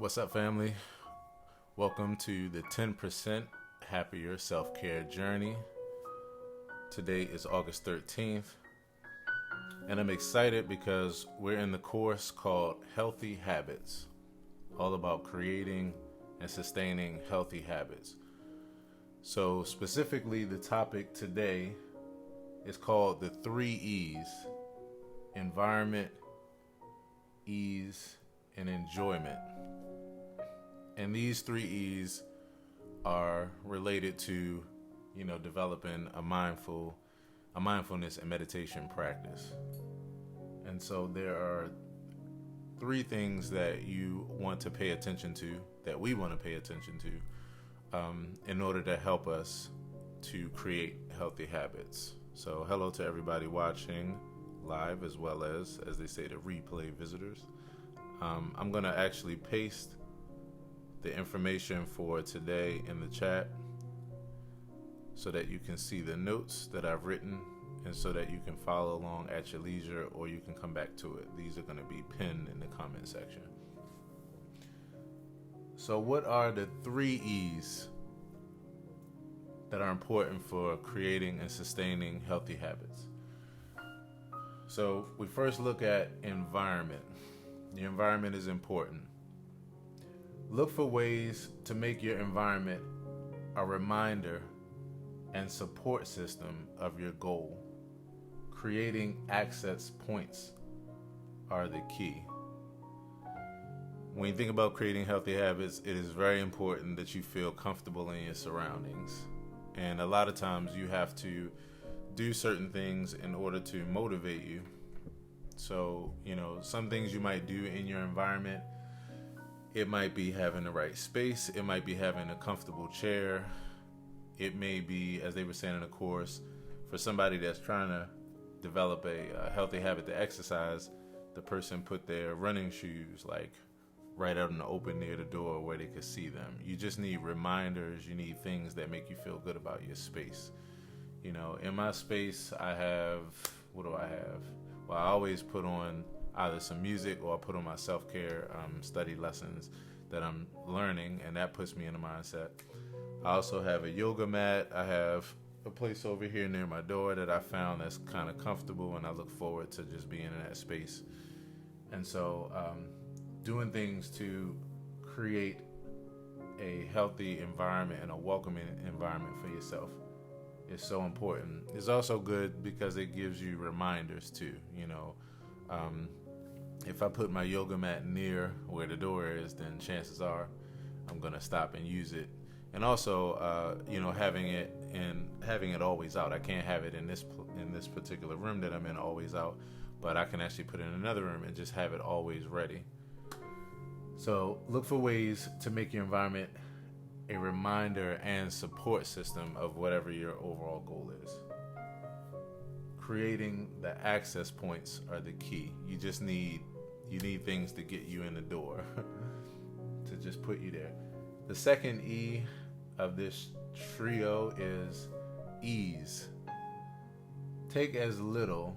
What's up, family? Welcome to the 10% Happier Self-Care Journey. Today is August 13th, and I'm excited because we're in the course called Healthy Habits, all about creating and sustaining healthy habits. So specifically, the topic today is called the 3 E's: environment, ease, and enjoyment. And these 3 E's are related to, developing a mindfulness and meditation practice. And so there are 3 things that you want to pay attention to, that we want to pay attention to, in order to help us to create healthy habits. So hello to everybody watching live, as well as they say, the replay visitors. I'm going to actually paste the information for today in the chat so that you can see the notes that I've written and so that you can follow along at your leisure, or you can come back to it. These are going to be pinned in the comment section. So what are the 3 E's that are important for creating and sustaining healthy habits? So we first look at environment. The environment is important. Look for ways to make your environment a reminder and support system of your goal. Creating access points are the key. When you think about creating healthy habits, it is very important that you feel comfortable in your surroundings. And a lot of times you have to do certain things in order to motivate you. So, some things you might do in your environment, it might be having the right space. It might be having a comfortable chair. It may be, as they were saying in the course, for somebody that's trying to develop a healthy habit to exercise, the person put their running shoes right out in the open near the door where they could see them. You just need reminders. You need things that make you feel good about your space. In my space, I have, what do I have? Well, I always put on either some music, or I put on my self-care study lessons that I'm learning, and that puts me in a mindset. I also have a yoga mat. I have a place over here near my door that I found that's kind of comfortable, and I look forward to just being in that space. And so doing things to create a healthy environment and a welcoming environment for yourself is so important. It's also good because it gives you reminders too. If I put my yoga mat near where the door is, then chances are I'm gonna stop and use it. And also, having it always out. I can't have it in this particular room that I'm in always out, but I can actually put it in another room and just have it always ready. So look for ways to make your environment a reminder and support system of whatever your overall goal is. Creating the access points are the key. You need things to get you in the door to just put you there. The second E of this trio is ease. Take as little,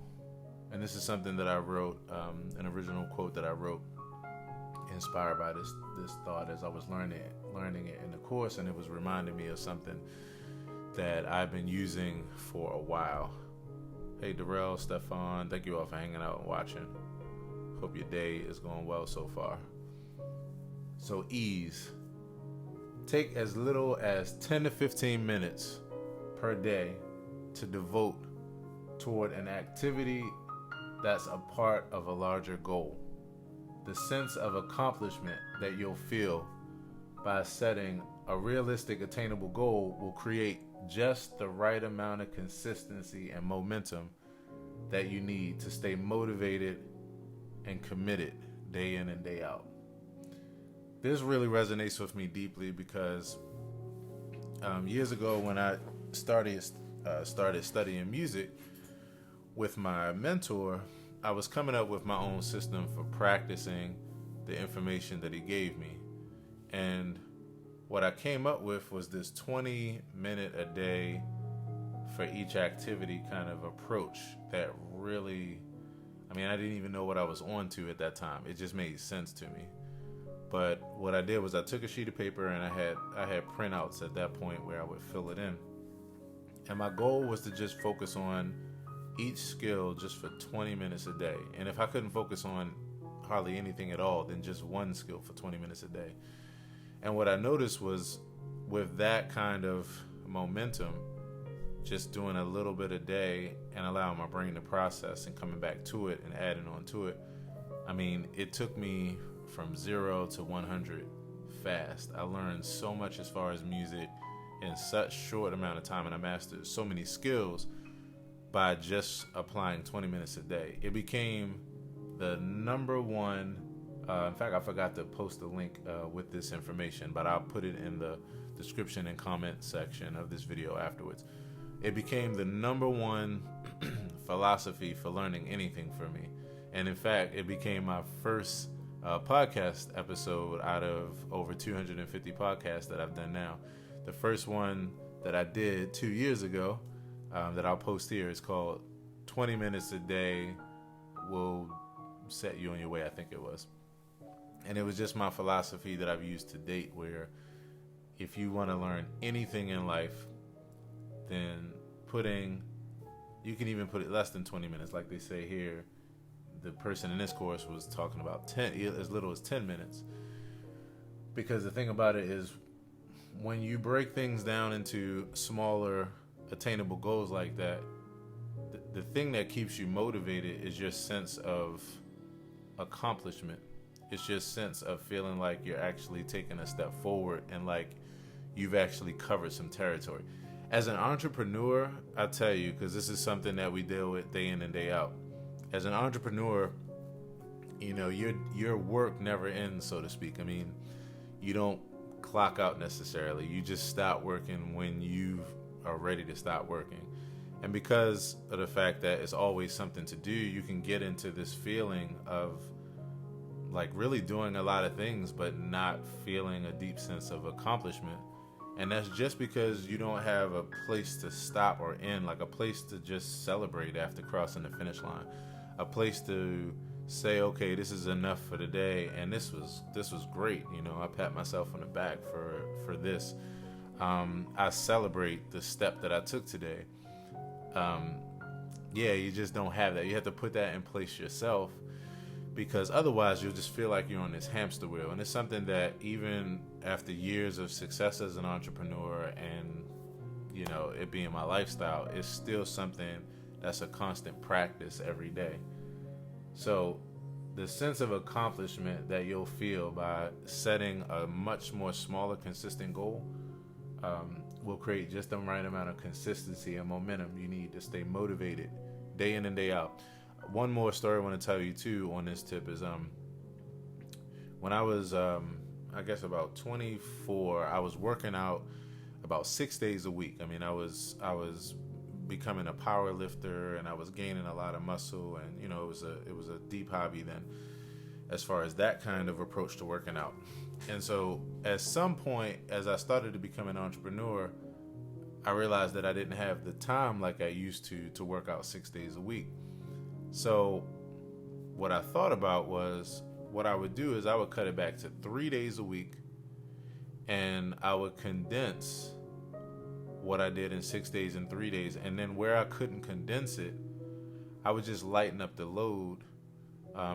and this is something that I wrote, an original quote that I wrote, inspired by this thought as I was learning it in the course, and it was reminding me of something that I've been using for a while. Hey, Darrell, Stefan, thank you all for hanging out and watching. Hope your day is going well so far. So ease. Take as little as 10 to 15 minutes per day to devote toward an activity that's a part of a larger goal. The sense of accomplishment that you'll feel by setting a realistic, attainable goal will create just the right amount of consistency and momentum that you need to stay motivated and committed day in and day out. This really resonates with me deeply because years ago when I started studying music with my mentor, I was coming up with my own system for practicing the information that he gave me. And what I came up with was this 20-minute a day for each activity kind of approach that really, I didn't even know what I was on to at that time. It just made sense to me. But what I did was I took a sheet of paper and I had printouts at that point where I would fill it in. And my goal was to just focus on each skill just for 20 minutes a day. And if I couldn't focus on hardly anything at all, then just one skill for 20 minutes a day. And what I noticed was with that kind of momentum, just doing a little bit a day and allowing my brain to process and coming back to it and adding on to it. I mean, it took me from 0 to 100 fast. I learned so much as far as music in such short amount of time, and I mastered so many skills by just applying 20 minutes a day. It became the number one. In fact, I forgot to post a link with this information, but I'll put it in the description and comment section of this video afterwards. It became the number one philosophy for learning anything for me. And in fact, it became my first podcast episode out of over 250 podcasts that I've done now. The first one that I did 2 years ago that I'll post here is called 20 Minutes a Day Will Set You on Your Way, I think it was. And it was just my philosophy that I've used to date, where if you want to learn anything in life, then you can even put it less than 20 minutes. Like they say here, the person in this course was talking about as little as 10 minutes. Because the thing about it is, when you break things down into smaller attainable goals like that, the thing that keeps you motivated is your sense of accomplishment. It's your sense of feeling like you're actually taking a step forward and like you've actually covered some territory. As an entrepreneur, I tell you, because this is something that we deal with day in and day out. As an entrepreneur, you know, your work never ends, so to speak. I mean, you don't clock out necessarily. You just stop working when you are ready to stop working. And because of the fact that it's always something to do, you can get into this feeling of like really doing a lot of things, but not feeling a deep sense of accomplishment. And that's just because you don't have a place to stop or end, like a place to just celebrate after crossing the finish line, a place to say, okay, this is enough for the day, and this was great. You know, I pat myself on the back for this. I celebrate the step that I took today. You just don't have that. You have to put that in place yourself, because otherwise you'll just feel like you're on this hamster wheel. And it's something that even after years of success as an entrepreneur and, you know, it being my lifestyle, it's still something that's a constant practice every day. So the sense of accomplishment that you'll feel by setting a much more smaller, consistent goal will create just the right amount of consistency and momentum you need to stay motivated day in and day out. One more story I want to tell you too on this tip is when I was I guess about 24, I was working out about 6 days a week. I mean, I was becoming a power lifter, and I was gaining a lot of muscle, and you know, it was a deep hobby then as far as that kind of approach to working out. And so at some point, as I started to become an entrepreneur, I realized that I didn't have the time like I used to work out 6 days a week. So what I thought about was, what I would do is I would cut it back to 3 days a week, and I would condense what I did in 6 days and 3 days. And then where I couldn't condense it, I would just lighten up the load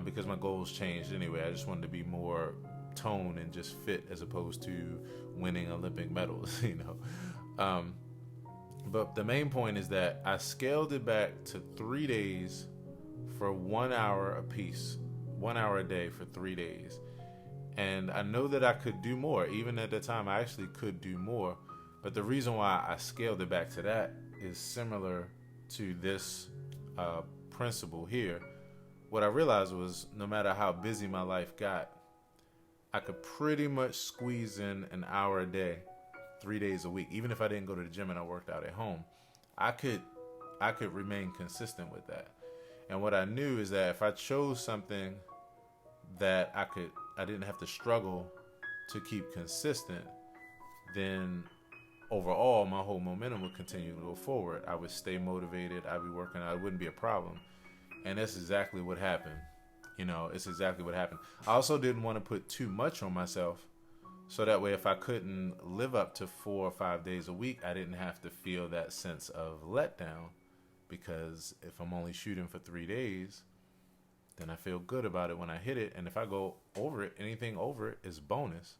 because my goals changed anyway. I just wanted to be more toned and just fit as opposed to winning Olympic medals, you know. But the main point is that I scaled it back to 3 days for 1 hour a piece, 1 hour a day for 3 days. And I know that I could do more. Even at the time, I actually could do more. But the reason why I scaled it back to that is similar to this principle here. What I realized was, no matter how busy my life got, I could pretty much squeeze in an hour a day, 3 days a week. Even if I didn't go to the gym and I worked out at home, I could remain consistent with that. And what I knew is that if I chose something that I didn't have to struggle to keep consistent, then overall my whole momentum would continue to go forward. I would stay motivated. I'd be working out. It wouldn't be a problem. And that's exactly what happened. It's exactly what happened. I also didn't want to put too much on myself, so that way if I couldn't live up to 4 or 5 days a week, I didn't have to feel that sense of letdown. Because if I'm only shooting for 3 days, then I feel good about it when I hit it. And if I go over it, anything over it is bonus.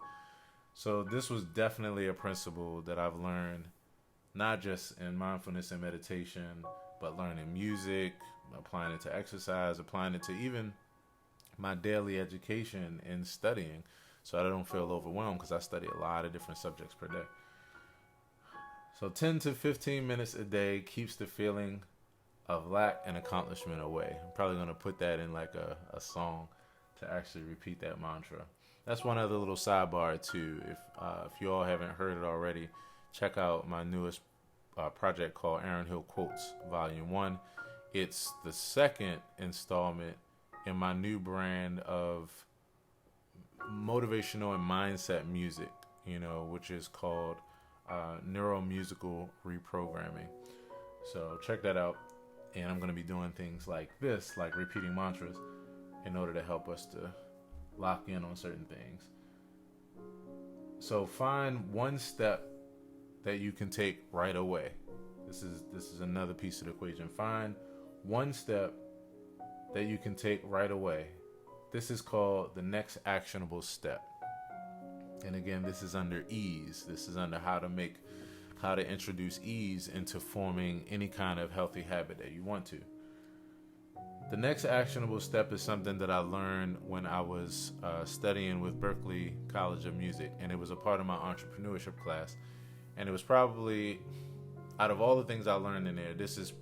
So this was definitely a principle that I've learned, not just in mindfulness and meditation, but learning music, applying it to exercise, applying it to even my daily education and studying, so I don't feel overwhelmed, because I study a lot of different subjects per day. So 10 to 15 minutes a day keeps the feeling of lack and accomplishment away. I'm probably going to put that in like a song to actually repeat that mantra. That's one other little sidebar too. If you all haven't heard it already, check out my newest project called Aaron Hill Quotes Volume 1. It's the second installment in my new brand of motivational and mindset music, which is called neuromusical reprogramming. So check that out. And I'm going to be doing things like this, like repeating mantras, in order to help us to lock in on certain things. So find one step that you can take right away. This is another piece of the equation. Find one step that you can take right away. This is called the next actionable step. And again, this is under ease. This is under how to introduce ease into forming any kind of healthy habit that you want to. The next actionable step is something that I learned when I was studying with Berklee College of Music, and it was a part of my entrepreneurship class. And it was probably, out of all the things I learned in there, this is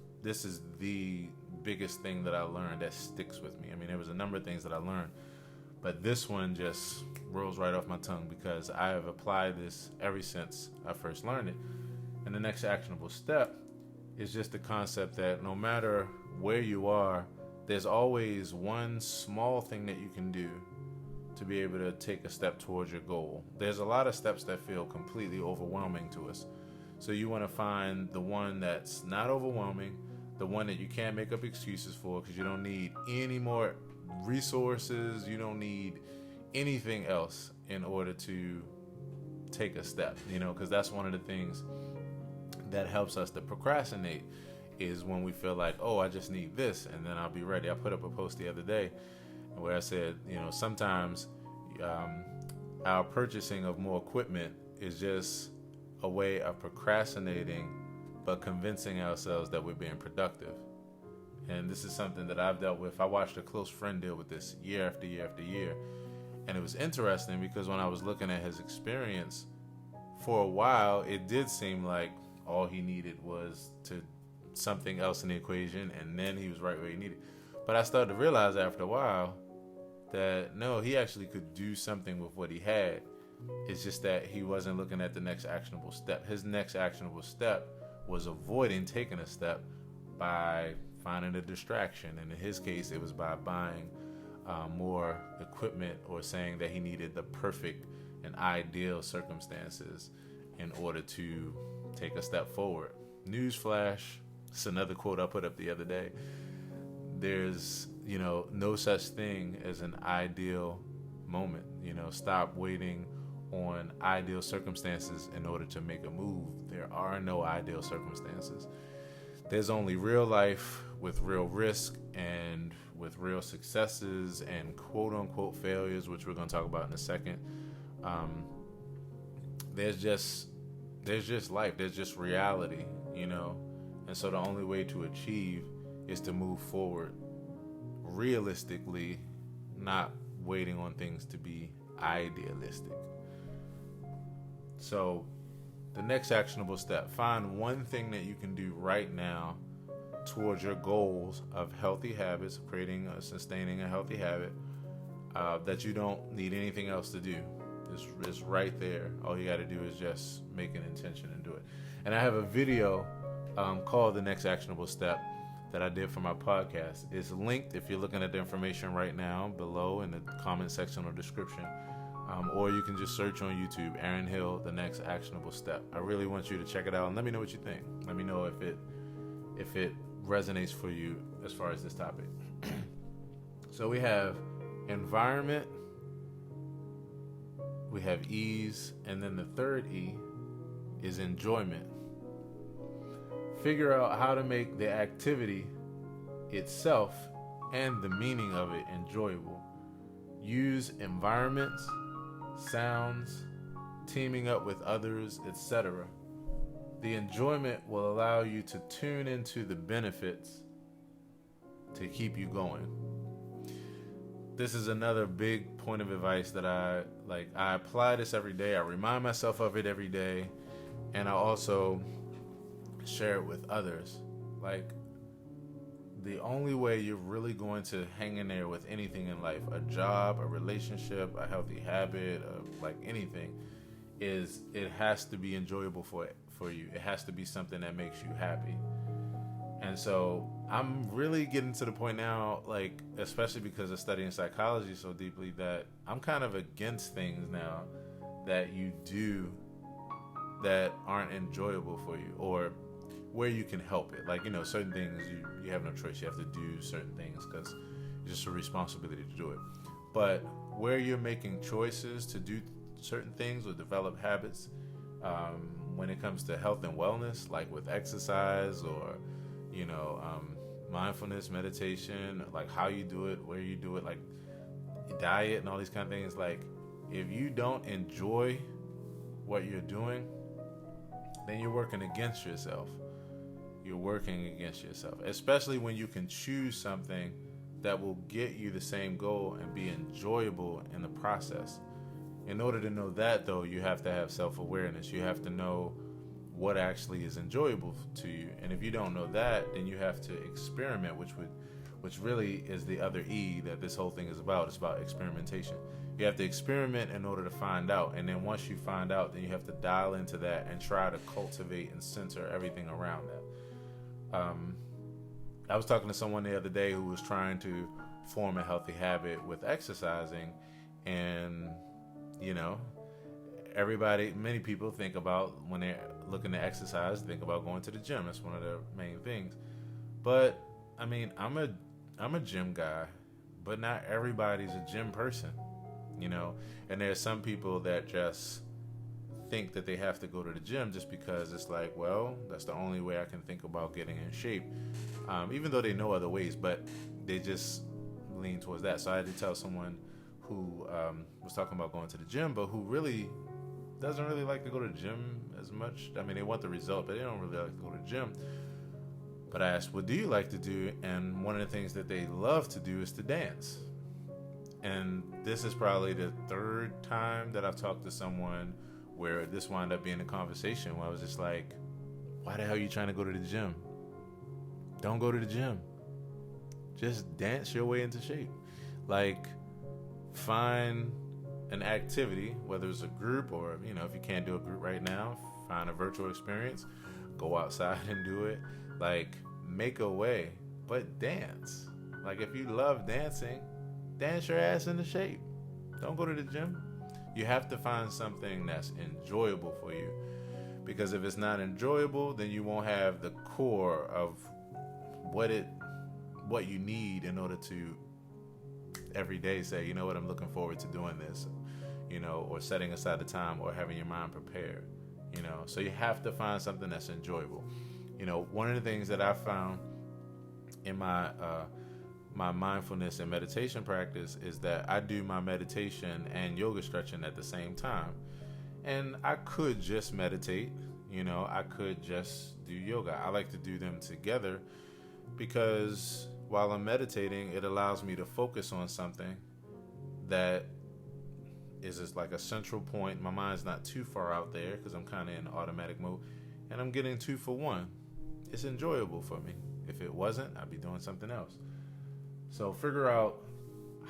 the biggest thing that I learned that sticks with me. I mean, there was a number of things that I learned, but this one just rolls right off my tongue, because I have applied this ever since I first learned it. And the next actionable step is just the concept that no matter where you are, there's always one small thing that you can do to be able to take a step towards your goal. There's a lot of steps that feel completely overwhelming to us. So you want to find the one that's not overwhelming, the one that you can't make up excuses for, because you don't need any more resources, you don't need anything else in order to take a step, because that's one of the things that helps us to procrastinate, is when we feel like, oh, I just need this and then I'll be ready. I put up a post the other day where I said, sometimes our purchasing of more equipment is just a way of procrastinating but convincing ourselves that we're being productive. And this is something that I've dealt with. I watched a close friend deal with this year after year after year. And it was interesting because when I was looking at his experience, for a while, it did seem like all he needed was to something else in the equation, and then he was right where he needed. But I started to realize after a while that no, he actually could do something with what he had. It's just that he wasn't looking at the next actionable step. His next actionable step was avoiding taking a step by finding a distraction. And in his case, it was by buying more equipment, or saying that he needed the perfect and ideal circumstances in order to take a step forward. Newsflash, it's another quote I put up the other day. There's, no such thing as an ideal moment. Stop waiting on ideal circumstances in order to make a move. There are no ideal circumstances. There's only real life with real risk and with real successes and quote unquote failures, which we're going to talk about in a second. There's just life. There's just reality, And so the only way to achieve is to move forward realistically, not waiting on things to be idealistic. So the next actionable step, find one thing that you can do right now towards your goals of healthy habits, creating or sustaining a healthy habit, that you don't need anything else to do. It's right there. All you got to do is just make an intention and do it. And I have a video called The Next Actionable Step that I did for my podcast. It's linked, if you're looking at the information right now, below in the comment section or description. Or you can just search on YouTube, Aaron Hill, The Next Actionable Step. I really want you to check it out and let me know what you think. Let me know if it resonates for you as far as this topic. So we have environment, we have ease, and then the third E is enjoyment. Figure out how to make the activity itself and the meaning of it enjoyable. Use environments, sounds, teaming up with others, etc. The enjoyment will allow you to tune into the benefits to keep you going. This is another big point of advice that I apply this every day. I remind myself of it every day, and I also share it with others. Like, the only way you're really going to hang in there with anything in life, a job, a relationship, a healthy habit, like anything, is it has to be enjoyable for you. It has to be something that makes you happy. And so I'm really getting to the point now, like, especially because of studying psychology so deeply, that I'm kind of against things now that you do that aren't enjoyable for you, or where you can help it. Like, certain things you have no choice. You have to do certain things because it's just a responsibility to do it. But where you're making choices to do certain things or develop habits, when it comes to health and wellness, like with exercise or mindfulness, meditation, like how you do it, where you do it, like diet and all these kind of things. Like, if you don't enjoy what you're doing, then you're working against yourself. You're working against yourself, especially when you can choose something that will get you the same goal and be enjoyable in the process. In order to know that, though, you have to have self-awareness. You have to know what actually is enjoyable to you. And if you don't know that, then you have to experiment, which really is the other E that this whole thing is about. It's about experimentation. You have to experiment in order to find out. And then once you find out, then you have to dial into that and try to cultivate and center everything around that. I was talking to someone the other day who was trying to form a healthy habit with exercising, and many people think about, when they're looking to exercise, think about going to the gym. That's one of the main things. But I mean, I'm a gym guy, but not everybody's a gym person, and there's some people that just think that they have to go to the gym just because it's like, well, that's the only way I can think about getting in shape, even though they know other ways, but they just lean towards that. So I had to tell someone who was talking about going to the gym, but who really doesn't really like to go to the gym as much. I mean, they want the result, but they don't really like to go to the gym. But I asked, what do you like to do? And one of the things that they love to do is to dance. And this is probably the third time that I've talked to someone where this wound up being a conversation where I was just like, why the hell are you trying to go to the gym? Don't go to the gym. Just dance your way into shape. Like, find an activity, whether it's a group or, if you can't do a group right now, find a virtual experience, go outside and do it. Like, make a way, but dance. Like, if you love dancing, dance your ass into shape. Don't go to the gym. You have to find something that's enjoyable for you, because if it's not enjoyable, then you won't have the core of what you need in order to every day say, you know what, I'm looking forward to doing this, or setting aside the time, or having your mind prepared, so you have to find something that's enjoyable. One of the things that I found in my mindfulness and meditation practice is that I do my meditation and yoga stretching at the same time. And I could just meditate, I could just do yoga. I like to do them together because while I'm meditating, it allows me to focus on something that is just like a central point. My mind's not too far out there because I'm kind of in automatic mode, and I'm getting 2 for 1. It's enjoyable for me. If it wasn't, I'd be doing something else. So figure out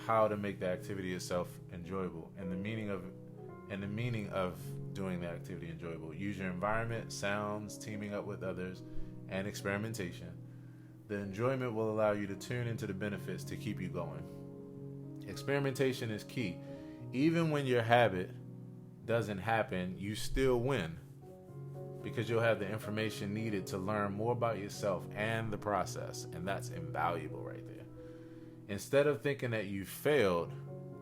how to make the activity itself enjoyable, and the meaning of doing the activity enjoyable. Use your environment, sounds, teaming up with others, and experimentation. The enjoyment will allow you to tune into the benefits to keep you going. Experimentation is key. Even when your habit doesn't happen, you still win, because you'll have the information needed to learn more about yourself and the process, and that's invaluable right there. Instead of thinking that you failed,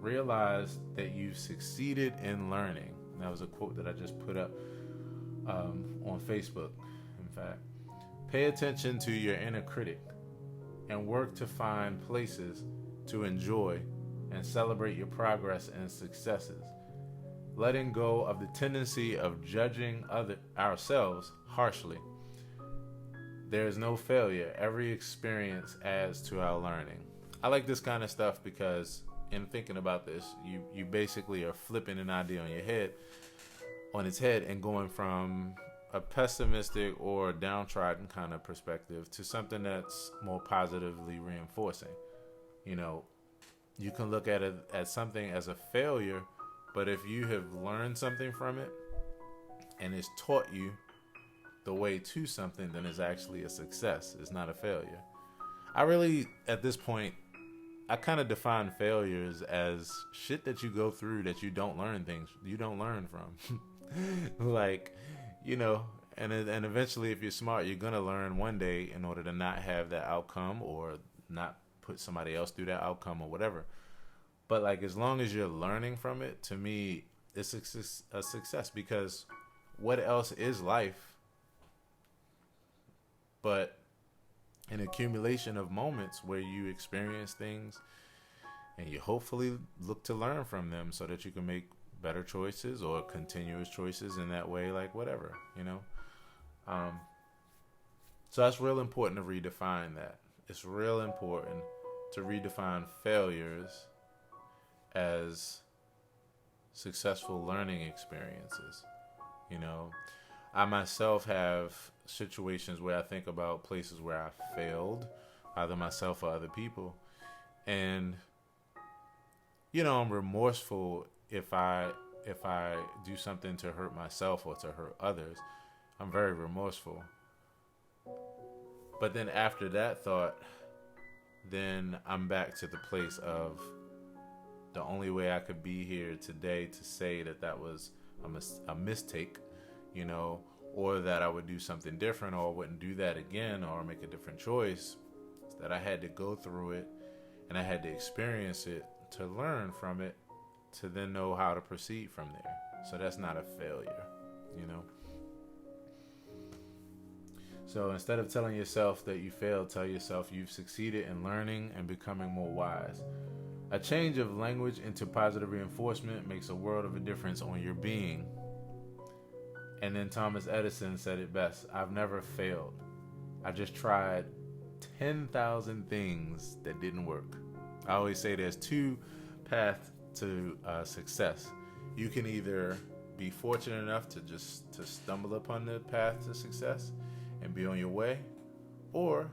realize that you've succeeded in learning. And that was a quote that I just put up on Facebook, in fact. Pay attention to your inner critic and work to find places to enjoy and celebrate your progress and successes. Letting go of the tendency of judging ourselves harshly. There is no failure. Every experience adds to our learning. I like this kind of stuff because in thinking about this, you basically are flipping an idea on its head and going from a pessimistic or downtrodden kind of perspective to something that's more positively reinforcing. You can look at it as something as a failure, but if you have learned something from it and it's taught you the way to something, then it's actually a success. It's not a failure. I really, at this point, I kind of define failures as shit that you go through that you don't learn from. And eventually, if you're smart, you're going to learn one day in order to not have that outcome or not put somebody else through that outcome or whatever. But as long as you're learning from it, to me, it's a success, because what else is life but an accumulation of moments where you experience things and you hopefully look to learn from them so that you can make better choices or continuous choices in that way, whatever. So that's real important to redefine that. It's real important to redefine failures as successful learning experiences. I myself have situations where I think about places where I failed, either myself or other people. And, I'm remorseful if I do something to hurt myself or to hurt others. I'm very remorseful. But then after that thought, then I'm back to the place of the only way I could be here today to say that was a mistake, or that I would do something different or wouldn't do that again or make a different choice, is that I had to go through it and I had to experience it to learn from it to then know how to proceed from there. So that's not a failure, So instead of telling yourself that you failed, tell yourself you've succeeded in learning and becoming more wise. A change of language into positive reinforcement makes a world of a difference on your being. And then Thomas Edison said it best: I've never failed. I just tried 10,000 things that didn't work. I always say there's two paths to success. You can either be fortunate enough to stumble upon the path to success and be on your way, or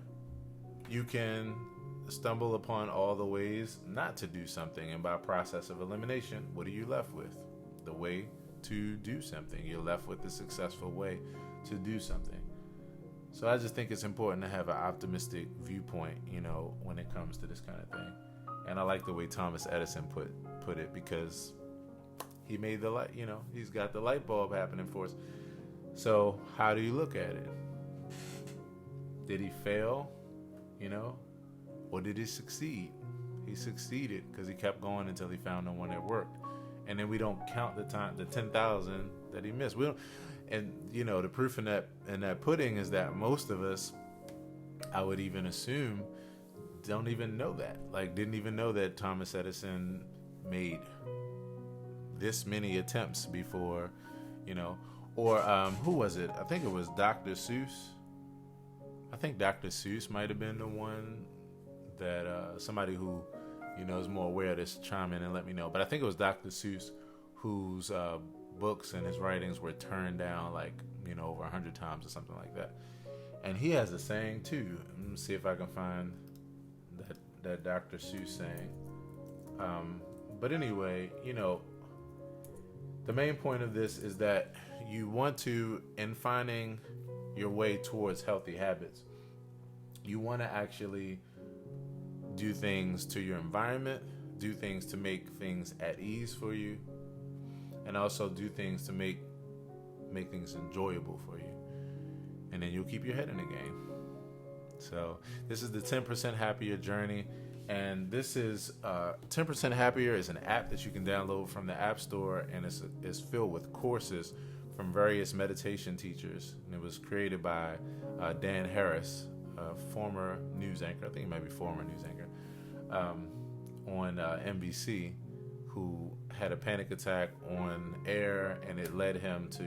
you can stumble upon all the ways not to do something, and by process of elimination, what are you left with? The way to do something. You're left with the successful way to do something. So I just think it's important to have an optimistic viewpoint, when it comes to this kind of thing. And I like the way Thomas Edison put it, because he made the light, he's got the light bulb happening for us. So how do you look at it? Did he fail, or did he succeed? He succeeded because he kept going until he found the one that worked. And then we don't count the 10,000 that he missed. We don't, and the proof in that pudding is that most of us, I would even assume, don't even know that. Didn't even know that Thomas Edison made this many attempts before, or who was it? I think it was Dr. Seuss. I think Dr. Seuss might have been the one that somebody who is more aware of this, chime in and let me know. But I think it was Dr. Seuss whose books and his writings were turned down over 100 times or something like that. And he has a saying too. Let me see if I can find that Dr. Seuss saying. But anyway, the main point of this is that you want to, in finding your way towards healthy habits, you want to actually do things to your environment, do things to make things at ease for you, and also do things to make things enjoyable for you. And then you'll keep your head in the game. So this is the 10% Happier Journey. And this is 10% Happier is an app that you can download from the App Store, and it's filled with courses from various meditation teachers. And it was created by Dan Harris, a former news anchor, I think he might be former news anchor, on NBC, who had a panic attack on air, and it led him to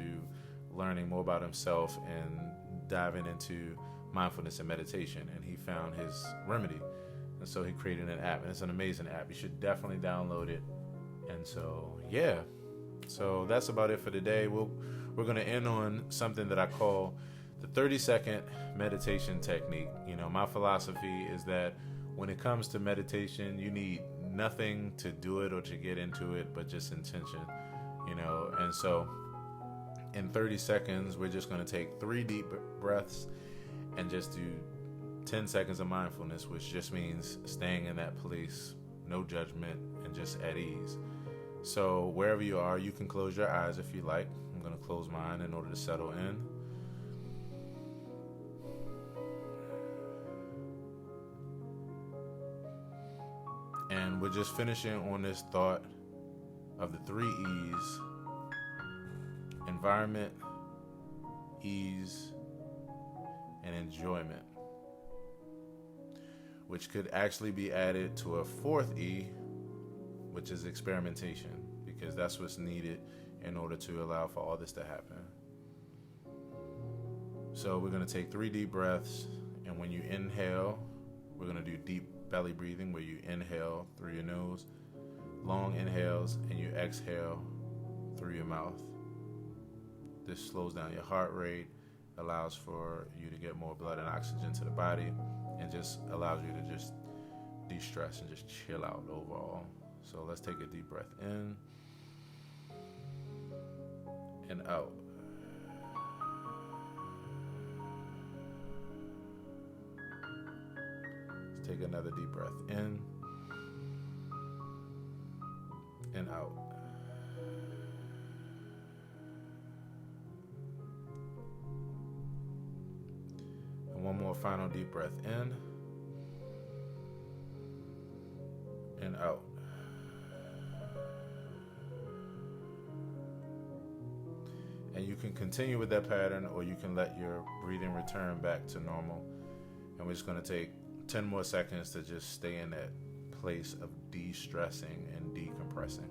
learning more about himself and diving into mindfulness and meditation, and he found his remedy. And so he created an app, and it's an amazing app. You should definitely download it. And so, yeah. So that's about it for today. We're going to end on something that I call the 30-second meditation technique. You know, my philosophy is that when it comes to meditation, you need nothing to do it or to get into it, but just intention, you know. And so in 30 seconds, we're just going to take 3 deep breaths and just do 10 seconds of mindfulness, which just means staying in that place, no judgment, and just at ease. So wherever you are, you can close your eyes if you like. I'm going to close mine in order to settle in. And we're just finishing on this thought of the 3 E's: environment, ease, and enjoyment, which could actually be added to a 4th E, which is experimentation, because that's what's needed in order to allow for all this to happen. So we're going to take 3 deep breaths, and when you inhale, we're going to do deep belly breathing, where you inhale through your nose, long inhales, and you exhale through your mouth. This slows down your heart rate, allows for you to get more blood and oxygen to the body, and just allows you to just de-stress and just chill out overall. So let's take a deep breath in and out. Let's take another deep breath in and out. And one more final deep breath in and out. And you can continue with that pattern, or you can let your breathing return back to normal. And we're just going to take 10 more seconds to just stay in that place of de-stressing and decompressing.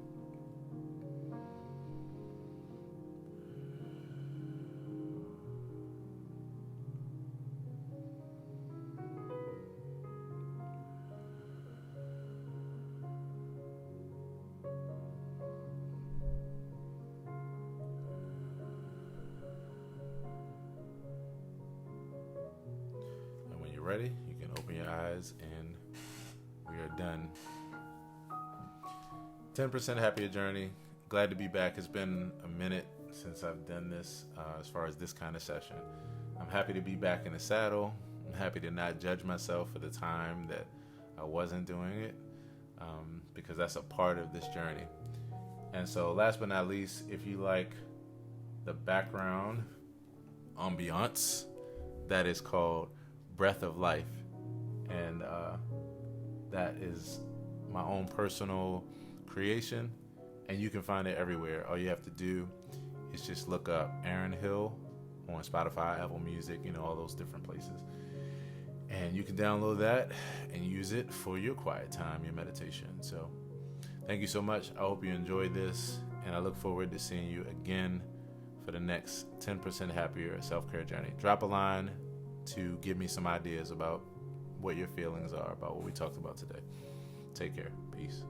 Ready? You can open your eyes, and we are done. 10% Happier Journey. Glad to be back. It's been a minute since I've done this as far as this kind of session. I'm happy to be back in the saddle. I'm happy to not judge myself for the time that I wasn't doing it, because that's a part of this journey. And so last but not least, if you like the background ambiance, that is called Breath of Life, and that is my own personal creation, and you can find it everywhere. All you have to do is just look up Aaron Hill on Spotify, Apple Music, all those different places, and you can download that and use it for your quiet time, your meditation. So thank you so much. I hope you enjoyed this, and I look forward to seeing you again for the next 10% Happier self-care journey. Drop a line to give me some ideas about what your feelings are about what we talked about today. Take care. Peace.